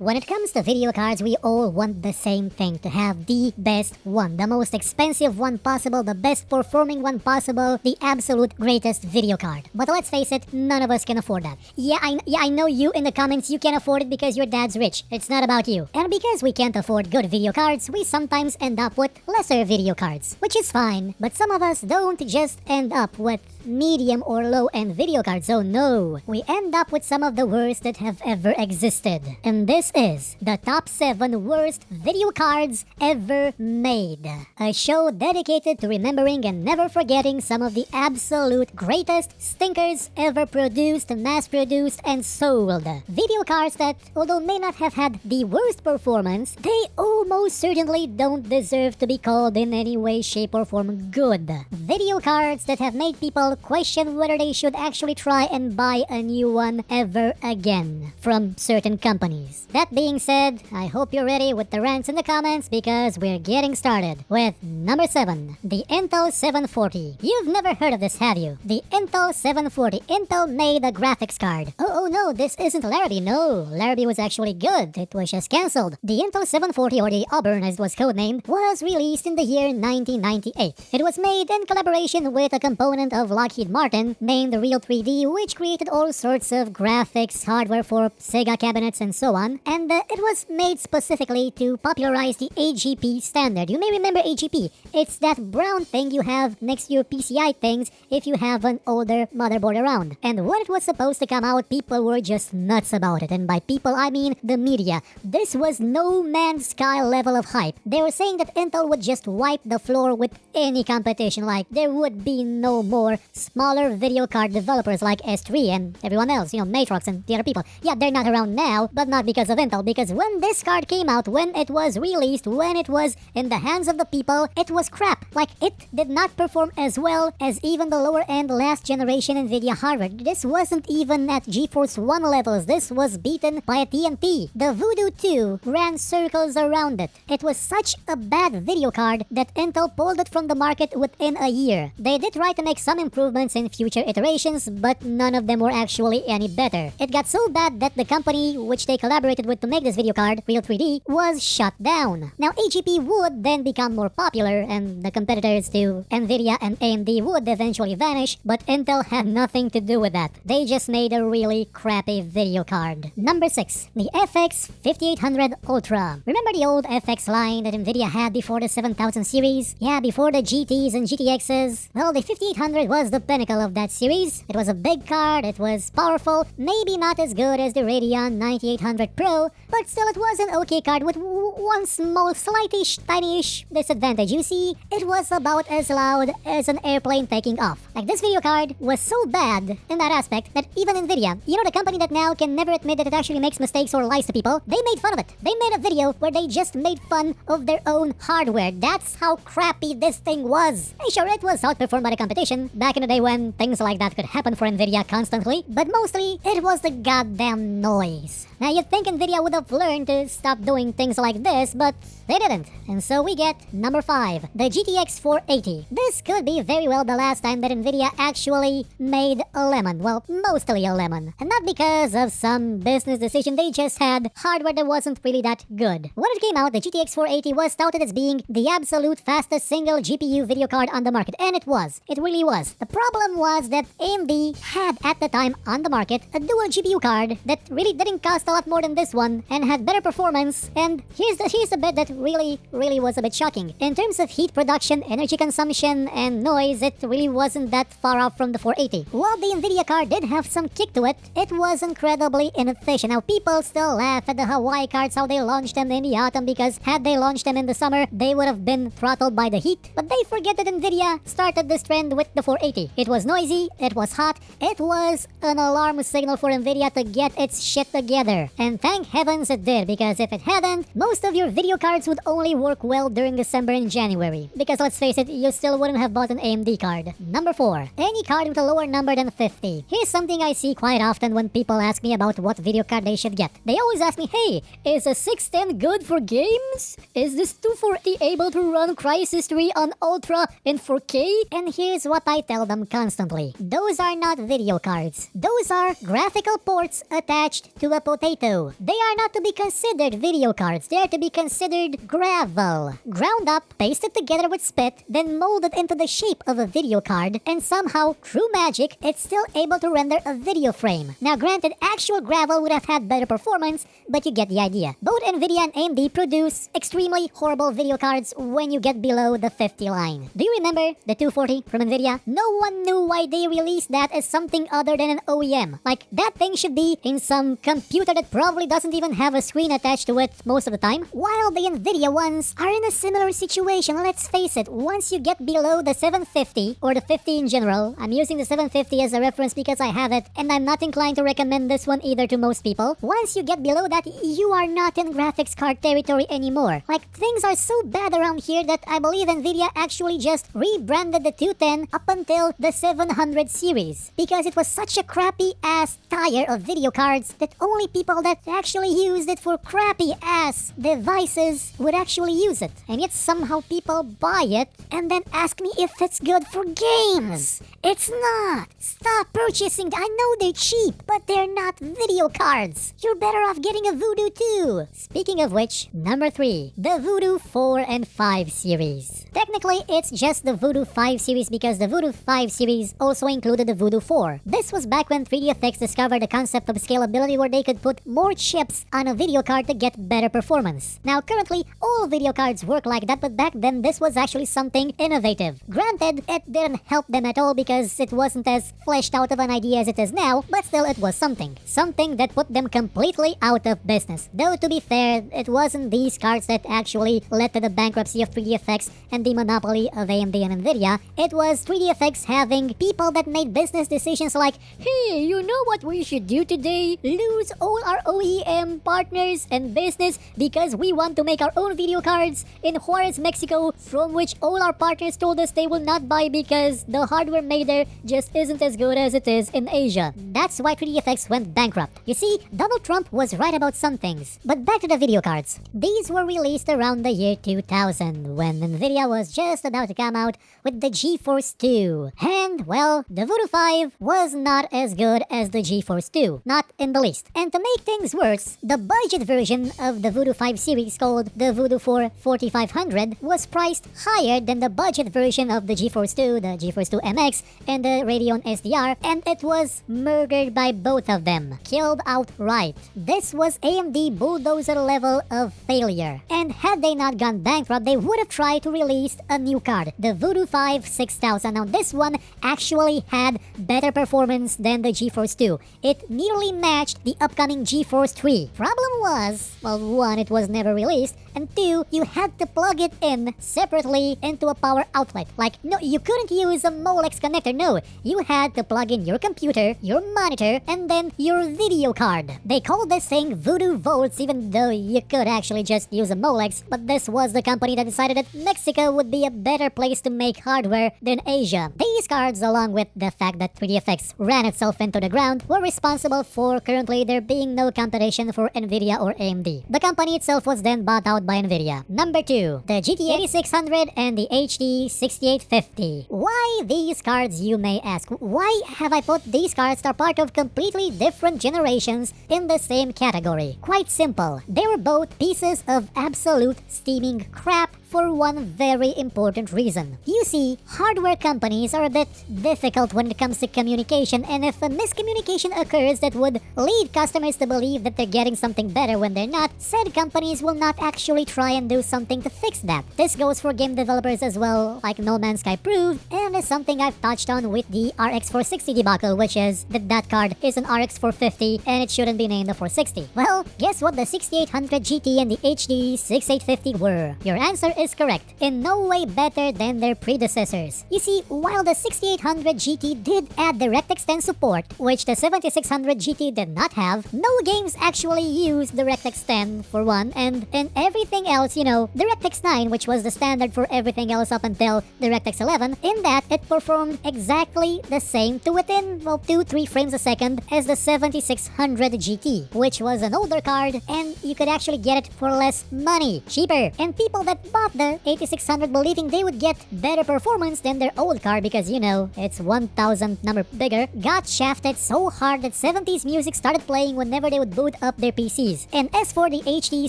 When it comes to video cards, we all want the same thing, to have the best one, the most expensive one possible, the best performing one possible, the absolute greatest video card. But let's face it, none of us can afford that. Yeah, I know you in the comments, you can afford it because your dad's rich. It's not about you. And because we can't afford good video cards, we sometimes end up with lesser video cards, which is fine. But some of us don't just end up with medium or low-end video cards. Oh no, we end up with some of the worst that have ever existed. And this is the top 7 worst video cards ever made. A show dedicated to remembering and never forgetting some of the absolute greatest stinkers ever produced, mass-produced, and sold. Video cards that, although may not have had the worst performance, they almost certainly don't deserve to be called in any way, shape, or form good. Video cards that have made people question whether they should actually try and buy a new one ever again from certain companies. That being said, I hope you're ready with the rants in the comments because we're getting started with number 7, the Intel 740. You've never heard of this, have you? The Intel 740. Intel made a graphics card. Oh no, this isn't Larrabee. No, Larrabee was actually good. It was just cancelled. The Intel 740, or the Auburn as it was codenamed, was released in the year 1998. It was made in collaboration with a component of Lockheed Martin named Real 3D, which created all sorts of graphics hardware for Sega cabinets and so on, and it was made specifically to popularize the AGP standard. You may remember AGP. It's that brown thing you have next to your PCI things if you have an older motherboard around. And when it was supposed to come out, people were just nuts about it, and by people I mean the media. This was no man's sky level of hype. They were saying that Intel would just wipe the floor with any competition, like there would be no more smaller video card developers like S3 and everyone else, Matrox and the other people. Yeah, they're not around now, but not because of Intel, because when this card came out, when it was released, when it was in the hands of the people, it was crap. Like, it did not perform as well as even the lower end last generation Nvidia hardware. This wasn't even at GeForce 1 levels. This was beaten by a TNT. The Voodoo 2 ran circles around it. It was such a bad video card that Intel pulled it from the market within a year. They did try to make some improvements in future iterations, but none of them were actually any better. It got so bad that the company which they collaborated with to make this video card, Real 3D, was shut down. Now, AGP would then become more popular, and the competitors to Nvidia and AMD would eventually vanish, but Intel had nothing to do with that. They just made a really crappy video card. Number 6, the FX 5800 Ultra. Remember the old FX line that Nvidia had before the 7000 series? Yeah, before the GTs and GTXs? Well, the 5800 was the pinnacle of that series. It was a big card, it was powerful, maybe not as good as the Radeon 9800 Pro, but still it was an okay card with one small, slightish, tiny-ish disadvantage. You see, it was about as loud as an airplane taking off. Like, this video card was so bad in that aspect that even Nvidia, the company that now can never admit that it actually makes mistakes or lies to people, they made fun of it. They made a video where they just made fun of their own hardware. That's how crappy this thing was. Hey, sure, it was outperformed by the competition back in the day when things like that could happen for Nvidia constantly, but mostly it was the goddamn noise. Now, you'd think Nvidia would have learned to stop doing things like this, but they didn't. And so we get number 5, the GTX 480. This could be very well the last time that Nvidia actually made a lemon. Well, mostly a lemon. And not because of some business decision, they just had hardware that wasn't really that good. When it came out, the GTX 480 was touted as being the absolute fastest single GPU video card on the market, and it was. It really was. The problem was that AMD had at the time on the market a dual GPU card that really didn't cost a lot more than this one and had better performance, and here's the bit that really was a bit shocking. In terms of heat production, energy consumption, and noise, it really wasn't that far off from the 480. While the Nvidia card did have some kick to it, it was incredibly inefficient. Now, people still laugh at the Hawaii cards, how they launched them in the autumn, because had they launched them in the summer, they would have been throttled by the heat. But they forget that Nvidia started this trend with the 480. It was noisy, it was hot, it was an alarm signal for Nvidia to get its shit together. And thank heavens it did, because if it hadn't, most of your video cards would only work well during December and January. Because let's face it, you still wouldn't have bought an AMD card. Number 4, any card with a lower number than 50. Here's something I see quite often when people ask me about what video card they should get. They always ask me, hey, is a 610 good for games? Is this 240 able to run Crysis 3 on Ultra in 4K? And here's what I tell them constantly. Those are not video cards. Those are graphical ports attached to a potato. They they are not to be considered video cards. They are to be considered gravel. Ground up, pasted together with spit, then molded into the shape of a video card, and somehow, through magic, it's still able to render a video frame. Now granted, actual gravel would have had better performance, but you get the idea. Both Nvidia and AMD produce extremely horrible video cards when you get below the 50 line. Do you remember the 240 from Nvidia? No one knew why they released that as something other than an OEM. Like, that thing should be in some computer that probably doesn't even have a screen attached to it most of the time. While the Nvidia ones are in a similar situation, let's face it, once you get below the 750, or the 50 in general, I'm using the 750 as a reference because I have it, and I'm not inclined to recommend this one either to most people. Once you get below that, you are not in graphics card territory anymore. Like, things are so bad around here that I believe Nvidia actually just rebranded the 210 up until the 700 series, because it was such a crappy ass tire of video cards that only people that actually used it for crappy ass devices would actually use it. And yet somehow people buy it and then ask me if it's good for games. It's not. Stop purchasing. I know they're cheap, but they're not video cards. You're better off getting a Voodoo too. Speaking of which, number 3, the Voodoo 4 and 5 series. Technically, it's just the Voodoo 5 series because the Voodoo 5 series also included the Voodoo 4. This was back when 3DFX discovered the concept of scalability where they could put more chips on a video card to get better performance. Now, currently, all video cards work like that, but back then this was actually something innovative. Granted, it didn't help them at all because it wasn't as fleshed out of an idea as it is now, but still it was something. Something that put them completely out of business. Though to be fair, it wasn't these cards that actually led to the bankruptcy of 3DFX and the monopoly of AMD and Nvidia. It was 3DFX having people that made business decisions like, hey, you know what we should do today? Lose all our OEM partners and business because we want to make our own video cards in Juarez, Mexico, from which all our partners told us they will not buy because the hardware made there just isn't as good as it is in Asia. That's why 3DFX went bankrupt. You see, Donald Trump was right about some things. But back to the video cards. These were released around the year 2000 when Nvidia was just about to come out with the GeForce 2. And, well, the Voodoo 5 was not as good as the GeForce 2. Not in the least. And to make things worse, the budget version of the Voodoo 5 series called the Voodoo 4 4500 was priced higher than the budget version of the GeForce 2, the GeForce 2 MX, and the Radeon SDR, and it was murdered by both of them. Killed outright. This was AMD bulldozer level of failure. And had they not gone bankrupt, they would have tried to release a new card, the Voodoo 5 6000. Now this one actually had better performance than the GeForce 2. It nearly matched the upcoming GeForce 3. Problem was, well, 1, it was never released, and 2, you had to plug it in separately into a power outlet. Like, no, you couldn't use a Molex connector, no. You had to plug in your computer, your monitor, and then your video card. They called this thing Voodoo Volts, even though you could actually just use a Molex, but this was the company that decided that Mexico would be a better place to make hardware than Asia. These cards, along with the fact that 3DFX ran itself into the ground, were responsible for currently there being no competition for Nvidia or AMD. The company itself was then bought out by Nvidia. Number 2, the GT8600 and the HD 6850. Why these cards, you may ask? Why have I put these cards that are part of completely different generations in the same category? Quite simple. They were both pieces of absolute steaming crap for one very important reason. You see, hardware companies are a bit difficult when it comes to communication, and if a miscommunication occurs that would lead customers to believe that they're getting something better when they're not, said companies will not actually try and do something to fix that. This goes for game developers as well, like No Man's Sky proved, and is something I've touched on with the RX 460 debacle, which is that card is an RX 450 and it shouldn't be named a 460. Well, guess what the 6800 GT and the HD 6850 were? Your answer is correct. In no way better than their predecessors. You see, while the 6800 GT did add DirectX 10 support, which the 7600 GT did not have, no games actually used DirectX 10 for one, and in everything else, you know, DirectX 9, which was the standard for everything else up until DirectX 11, in that it performed exactly the same to within, well, 2-3 frames a second as the 7600 GT, which was an older card, and you could actually get it for less money, cheaper. And people that bought the 8600 believing they would get better performance than their old card because because, you know, it's 1000 number bigger, got shafted so hard that 70s music started playing whenever they would boot up their PCs. And as for the HD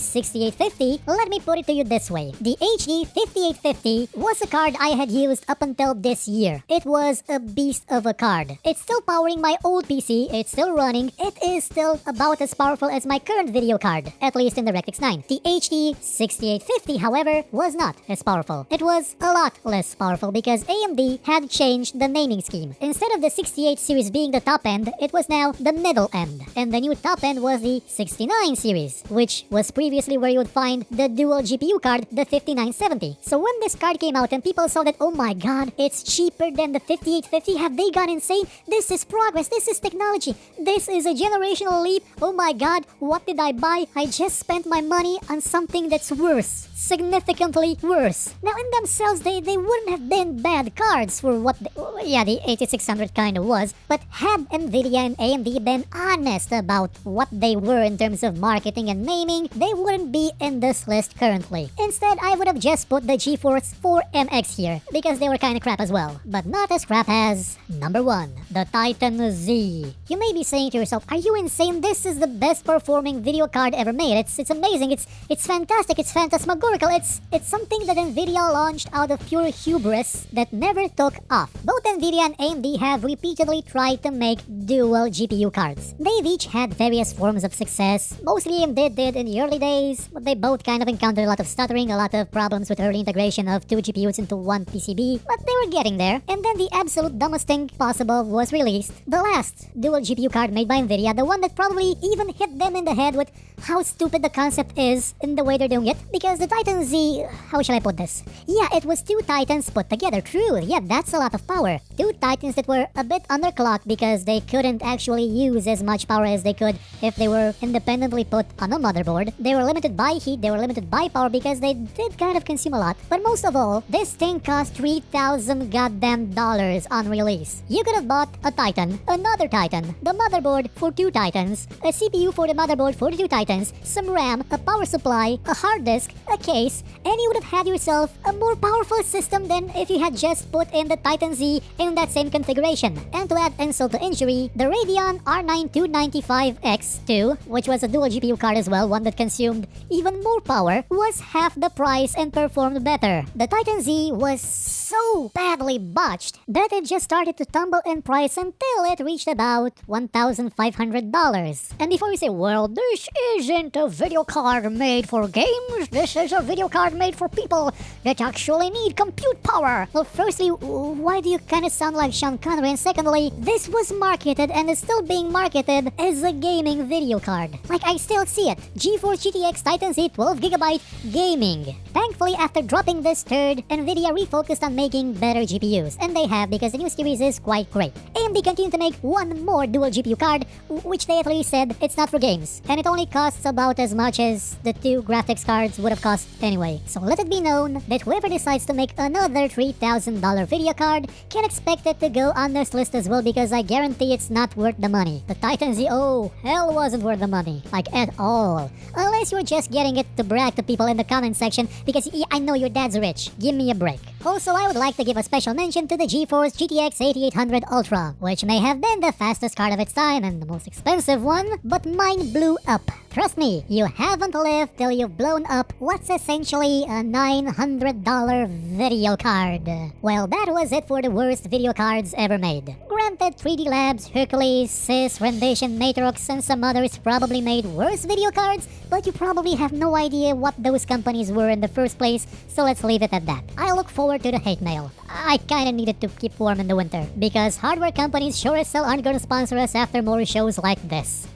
6850, let me put it to you this way. The HD 5850 was a card I had used up until this year. It was a beast of a card. It's still powering my old PC, it's still running, it is still about as powerful as my current video card, at least in the DirectX 9. The HD 6850, however, was not as powerful. It was a lot less powerful because AMD had changed the naming scheme. Instead of the 68 series being the top end, it was now the middle end. And the new top end was the 69 series, which was previously where you would find the dual GPU card, the 5970. So when this card came out and people saw that, oh my god, it's cheaper than the 5850, have they gone insane? This is progress, this is technology, this is a generational leap. Oh my god, what did I buy? I just spent my money on something that's worse. Significantly worse. Now in themselves, they wouldn't have been bad cards for what yeah, the 8600 kinda was, but had Nvidia and AMD been honest about what they were in terms of marketing and naming, they wouldn't be in this list currently. Instead, I would have just put the GeForce 4MX here, because they were kinda crap as well. But not as crap as number 1, the Titan Z. You may be saying to yourself, are you insane? This is the best performing video card ever made. It's amazing, it's fantastic, it's phantasmagorical, it's something that Nvidia launched out of pure hubris that never took off. Both Nvidia and AMD have repeatedly tried to make dual GPU cards. They've each had various forms of success. Mostly AMD did in the early days, but they both kind of encountered a lot of stuttering, a lot of problems with early integration of 2 GPUs into one PCB, but they were getting there. And then the absolute dumbest thing possible was released. The last dual GPU card made by Nvidia, the one that probably even hit them in the head with how stupid the concept is in the way they're doing it. Because the Titan Z, how shall I put this? Yeah, it was 2 Titans put together, true, yeah, that's a lot of power. 2 Titans that were a bit underclocked because they couldn't actually use as much power as they could if they were independently put on a motherboard. They were limited by heat, they were limited by power because they did kind of consume a lot. But most of all, this thing cost $3,000 goddamn dollars on release. You could have bought a Titan, another Titan, the motherboard for 2 Titans, a CPU for the motherboard for the 2 Titans, some RAM, a power supply, a hard disk, a case, and you would have had yourself a more powerful system than if you had just put in the Titan Z in that same configuration. And to add insult to injury, the Radeon R9 295X2, which was a dual GPU card as well, one that consumed even more power, was half the price and performed better. The Titan Z was so badly botched that it just started to tumble in price until it reached about $1,500. And before you say, well, this isn't a video card made for games, this is a video card made for people that actually need compute power. Well, firstly, why do you kind of sound like Sean Connery? And secondly, this was marketed and is still being marketed as a gaming video card. Like, I still see it. GeForce GTX Titan Z 12GB gaming. Thankfully, after dropping this turd, Nvidia refocused on making better GPUs. And they have, because the new series is quite great. AMD continued to make one more dual GPU card, which they at least said it's not for games. And it only costs about as much as the 2 graphics cards would have cost anyway. So let it be known that whoever decides to make another $3,000 video card can expect it to go on this list as well, because I guarantee it's not worth the money. The Titan Z, oh, hell wasn't worth the money. Like, at all. Unless you're just getting it to brag to people in the comment section, because I know your dad's rich. Give me a break. Also, I would like to give a special mention to the GeForce GTX 8800 Ultra, which may have been the fastest card of its time and the most expensive one, but mine blew up. Trust me, you haven't lived till you've blown up what's essentially a $900 video card. Well, that was it for the worst video cards ever made. Granted, 3D Labs, Hercules, Sys, Rendition, Matrox, and some others probably made worse video cards, but you probably have no idea what those companies were in the first place, so let's leave it at that. I look forward to the hate mail. I kinda needed to keep warm in the winter, because hardware companies sure as hell aren't gonna sponsor us after more shows like this.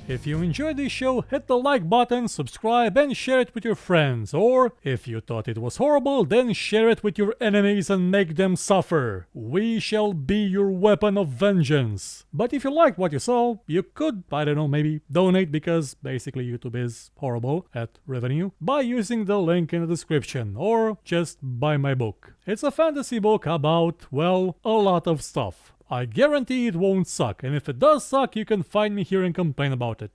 If you enjoyed this show, hit the like button, subscribe, and share it with your friends. Or, if you thought it was horrible, then share it with your enemies and make them suffer. We shall be your weapon of vengeance. But if you liked what you saw, you could, I don't know, maybe donate, because basically YouTube is horrible at revenue, by using the link in the description, or just buy my book. It's a fantasy book about, well, a lot of stuff. I guarantee it won't suck, and if it does suck, you can find me here and complain about it.